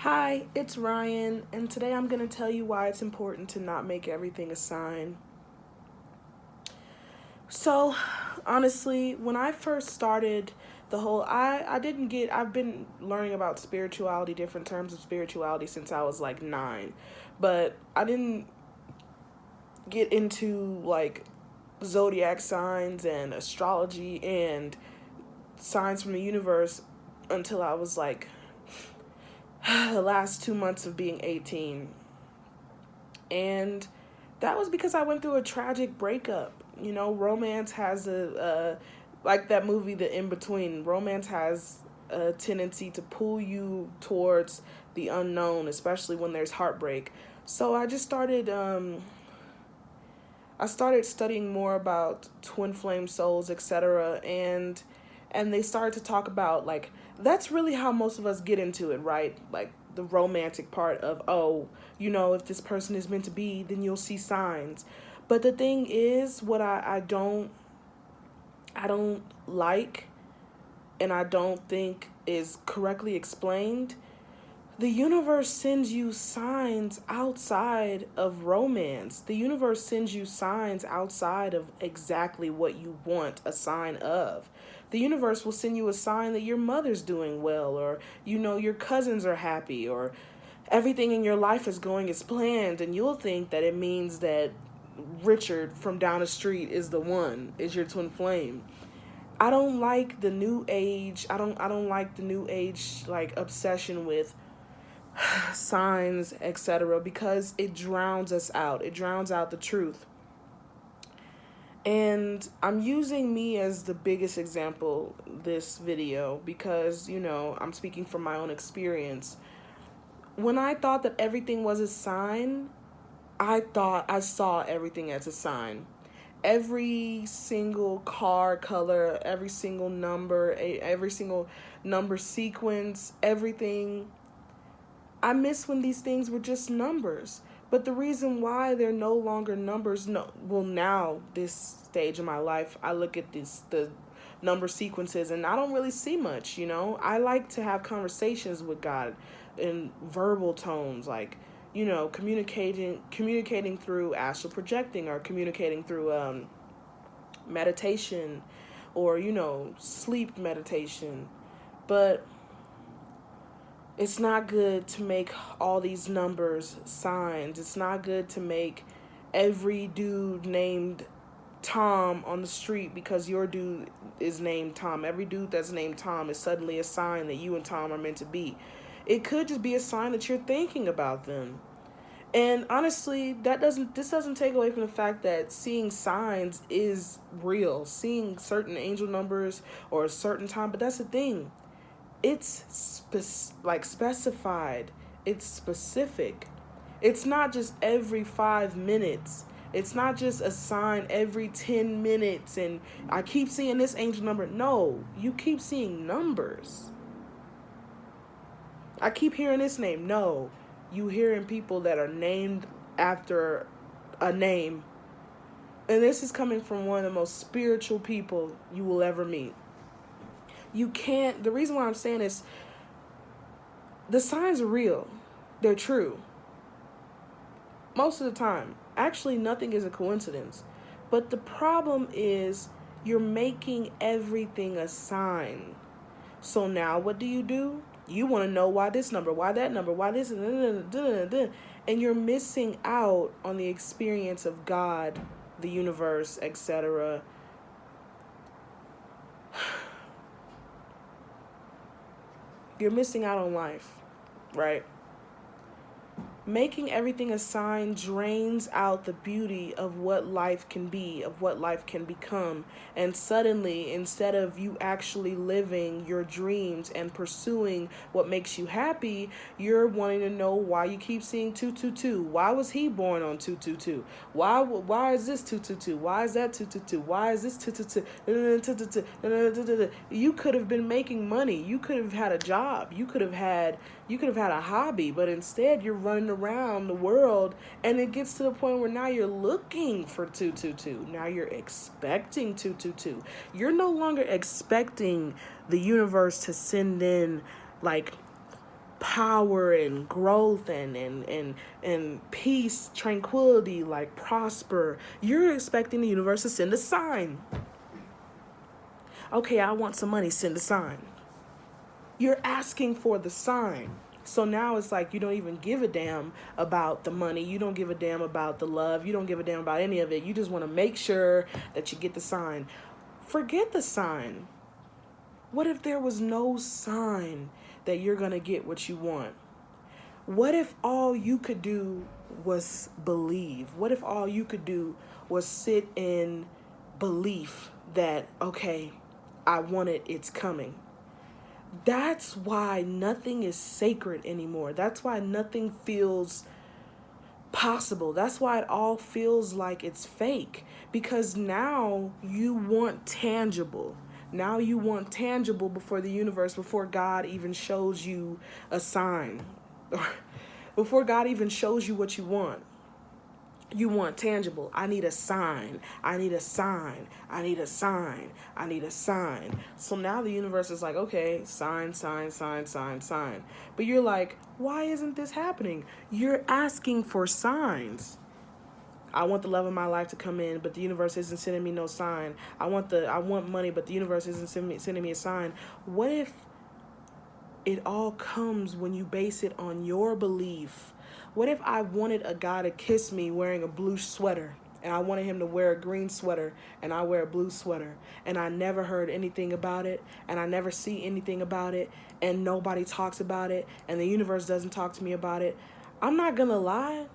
Hi, it's Ryan, and today I'm going to tell you why it's important to not make everything a sign. So, honestly, when I first started I didn't get, I've been learning about spirituality, different terms of spirituality since I was like 9, but I didn't get into like zodiac signs and astrology and signs from the universe until I was like the last 2 months of being 18. And that was because I went through a tragic breakup. You know, romance has like that movie, The In Between. Romance has a tendency to pull you towards the unknown, especially when there's heartbreak. So I started studying more about twin flame souls, etc. And they started to talk about like that's really how most of us get into it, right? Like the romantic part of, oh, you know, if this person is meant to be, then you'll see signs. But the thing is, what I don't like and I don't think is correctly explained, the universe sends you signs outside of romance. The universe sends you signs outside of exactly what you want a sign of. The universe will send you a sign that your mother's doing well, or you know your cousins are happy, or everything in your life is going as planned, and you'll think that it means that Richard from down the street is the one, is your twin flame. I don't like the new age. I don't like the new age like obsession with signs, etc., because it drowns us out. It drowns out the truth. And I'm using me as the biggest example this video because, you know, I'm speaking from my own experience. When I thought that everything was a sign, I thought I saw everything as a sign. Every single car color, every single number sequence, everything. I miss when these things were just numbers. But the reason why they're no longer numbers, no, well, now this stage of my life, I look at the number sequences and I don't really see much. You know, I like to have conversations with God in verbal tones, like, you know, communicating through astral projecting, or communicating through meditation, or you know, sleep meditation. But it's not good to make all these numbers signs. It's not good to make every dude named Tom on the street because your dude is named Tom. Every dude that's named Tom is suddenly a sign that you and Tom are meant to be. It could just be a sign that you're thinking about them. And honestly, this doesn't take away from the fact that seeing signs is real. Seeing certain angel numbers or a certain time, but that's the thing, it's specified. It's specific. It's not just every 5 minutes. It's not just a sign every 10 minutes and I keep seeing this angel number. No, you keep seeing numbers. I keep hearing this name. No, you hearing people that are named after a name. And this is coming from one of the most spiritual people you will ever meet. You can't, the reason why I'm saying is the signs are real. They're true. Most of the time. Actually, nothing is a coincidence. But the problem is you're making everything a sign. So now what do? You want to know why this number, why that number, why this, and you're missing out on the experience of God, the universe, etc. You're missing out on life, right? Making everything a sign drains out the beauty of what life can be, of what life can become. And suddenly, instead of you actually living your dreams and pursuing what makes you happy, you're wanting to know why you keep seeing 222. Why was he born on 222? Why is this 222? Why is that 222? Why is this 222? You could have been making money. You could have had a job. You could have had a hobby, but instead you're running around the world, and it gets to the point where now you're looking for 222. Now you're expecting 222. You're no longer expecting the universe to send in like power and growth and peace, tranquility, like prosper. You're expecting the universe to send a sign. Okay, I want some money, send a sign. You're asking for the sign. So now it's like you don't even give a damn about the money. You don't give a damn about the love. You don't give a damn about any of it. You just want to make sure that you get the sign. Forget the sign. What if there was no sign that you're going to get what you want? What if all you could do was believe? What if all you could do was sit in belief that, okay, I want it, it's coming? That's why nothing is sacred anymore. That's why nothing feels possible. That's why it all feels like it's fake. Because now you want tangible. Now you want tangible before the universe, before God even shows you a sign. Before God even shows you what you want. You want tangible. I need a sign. I need a sign. I need a sign. I need a sign. So now the universe is like, okay, sign, sign, sign, sign, sign. But you're like, why isn't this happening? You're asking for signs. I want the love of my life to come in, but the universe isn't sending me no sign. I want money, but the universe isn't sending me a sign. What if it all comes when you base it on your belief? What if I wanted a guy to kiss me wearing a blue sweater, and I wanted him to wear a green sweater, and I wear a blue sweater, and I never heard anything about it, and I never see anything about it, and nobody talks about it, and the universe doesn't talk to me about it? I'm not gonna lie,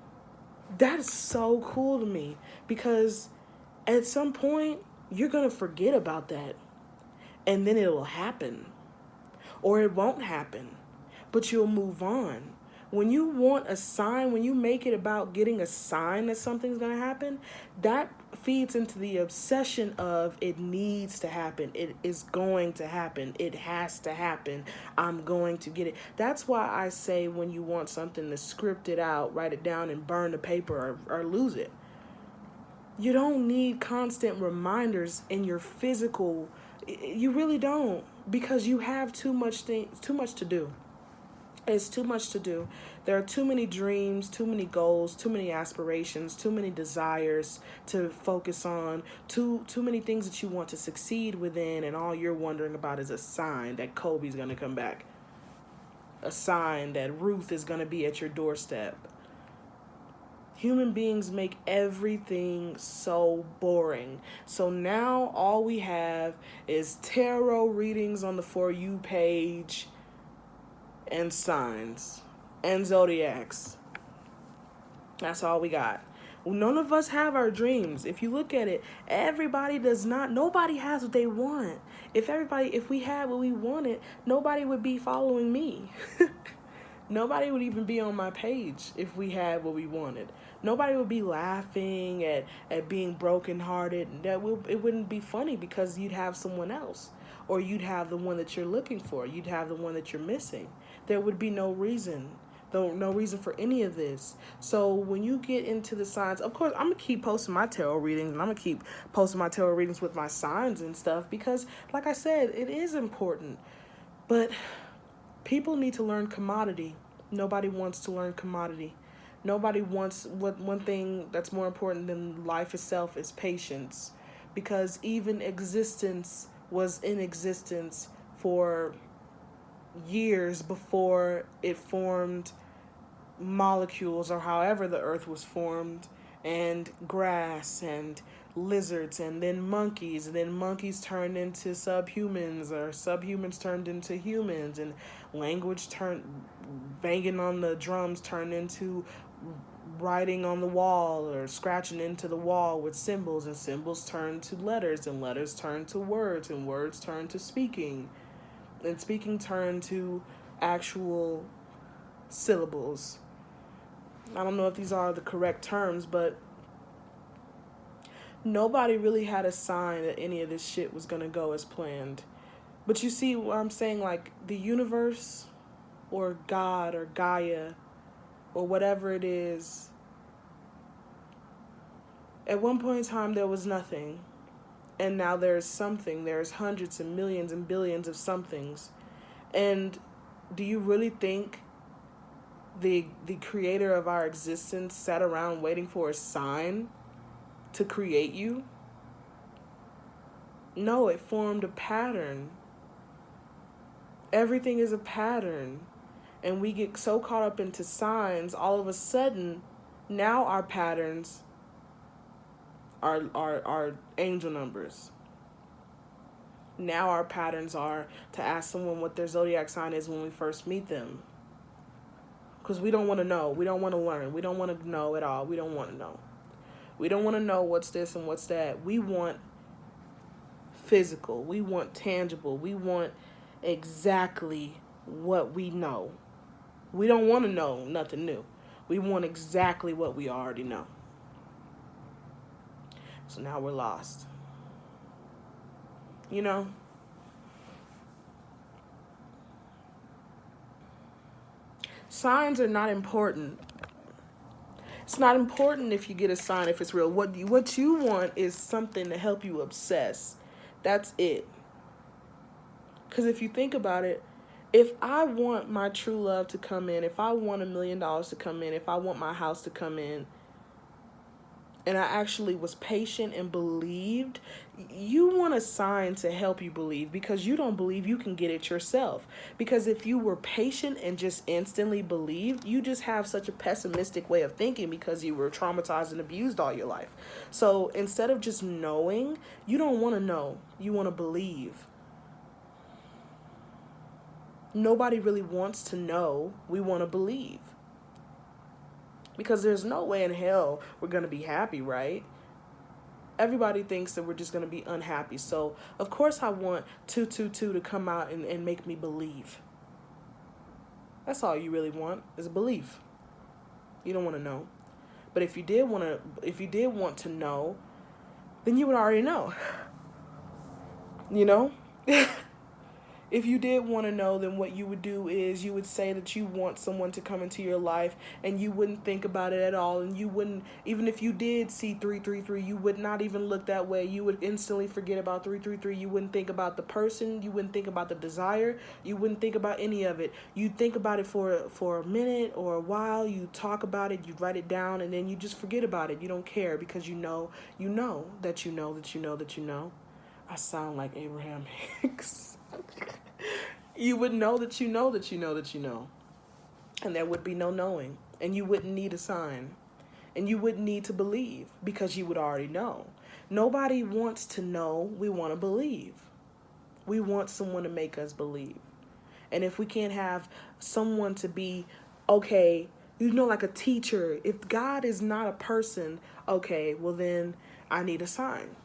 that is so cool to me, because at some point, you're gonna forget about that, and then it will happen. Or it won't happen, but you'll move on. When you want a sign, when you make it about getting a sign that something's going to happen, that feeds into the obsession of it needs to happen. It is going to happen. It has to happen. I'm going to get it. That's why I say when you want something to script it out, write it down and burn the paper or lose it. You don't need constant reminders in your physical. You really don't, because you have too much to do. It's too much to do. There are too many dreams, too many goals, too many aspirations, too many desires to focus on, too many things that you want to succeed within, and all you're wondering about is a sign that Kobe's going to come back. A sign that Ruth is going to be at your doorstep. Human beings make everything so boring. So now all we have is tarot readings on the For You page, and signs, and zodiacs. That's all we got. None of us have our dreams. If you look at it, everybody does not. Nobody has what they want. If we had what we wanted, nobody would be following me. Nobody would even be on my page if we had what we wanted. Nobody would be laughing at being brokenhearted. It wouldn't be funny, because you'd have someone else. Or you'd have the one that you're looking for. You'd have the one that you're missing. There would be no reason. No reason for any of this. So when you get into the signs, of course, I'm going to keep posting my tarot readings, and I'm going to keep posting my tarot readings with my signs and stuff, because, like I said, it is important. But people need to learn commodity. Nobody wants to learn commodity. Nobody wants one thing that's more important than life itself is patience, because even existence was in existence for years before it formed molecules, or however the earth was formed, and grass and lizards, and then monkeys, and then monkeys turned into subhumans, or subhumans turned into humans, and language turned, banging on the drums turned into writing on the wall, or scratching into the wall with symbols, and symbols turned to letters, and letters turned to words, and words turned to speaking, and speaking turned to actual syllables. I don't know if these are the correct terms, but nobody really had a sign that any of this shit was going to go as planned. But you see what I'm saying? Like, the universe, or God, or Gaia, or whatever it is, at one point in time there was nothing, and now there's something. There's hundreds and millions and billions of somethings. And do you really think the creator of our existence sat around waiting for a sign to create you? No, it formed a pattern. Everything is a pattern. And we get so caught up into signs, all of a sudden, now our patterns are angel numbers. Now our patterns are to ask someone what their zodiac sign is when we first meet them. Because we don't want to know. We don't want to learn. We don't want to know at all. We don't want to know. We don't want to know what's this and what's that. We want physical. We want tangible. We want exactly what we know. We don't want to know nothing new. We want exactly what we already know. So now we're lost. You know? Signs are not important. It's not important if you get a sign, if it's real. What you want is something to help you obsess. That's it. Because if you think about it, if I want my true love to come in, if I want $1 million to come in, if I want my house to come in, and I actually was patient and believed, you want a sign to help you believe, because you don't believe you can get it yourself. Because if you were patient and just instantly believed, you just have such a pessimistic way of thinking because you were traumatized and abused all your life. So instead of just knowing, you don't want to know. You want to believe. Nobody really wants to know. We want to believe. Because there's no way in hell we're going to be happy, right? Everybody thinks that we're just going to be unhappy. So, of course, I want 222 to come out and make me believe. That's all you really want, is a belief. You don't want to know. But if you did want to know, then you would already know. You know? If you did want to know, then what you would do is you would say that you want someone to come into your life, and you wouldn't think about it at all. And you wouldn't, even if you did see 333, you would not even look that way. You would instantly forget about 333. You wouldn't think about the person. You wouldn't think about the desire. You wouldn't think about any of it. You'd think about it for a minute or a while. You talk about it. You write it down, and then you just forget about it. You don't care because you know that you know that you know that you know. I sound like Abraham Hicks. You would know that you know that you know that you know. And there would be no knowing. And you wouldn't need a sign. And you wouldn't need to believe because you would already know. Nobody wants to know. We want to believe. We want someone to make us believe. And if we can't have someone to be, okay, like a teacher, if God is not a person, okay, well then I need a sign.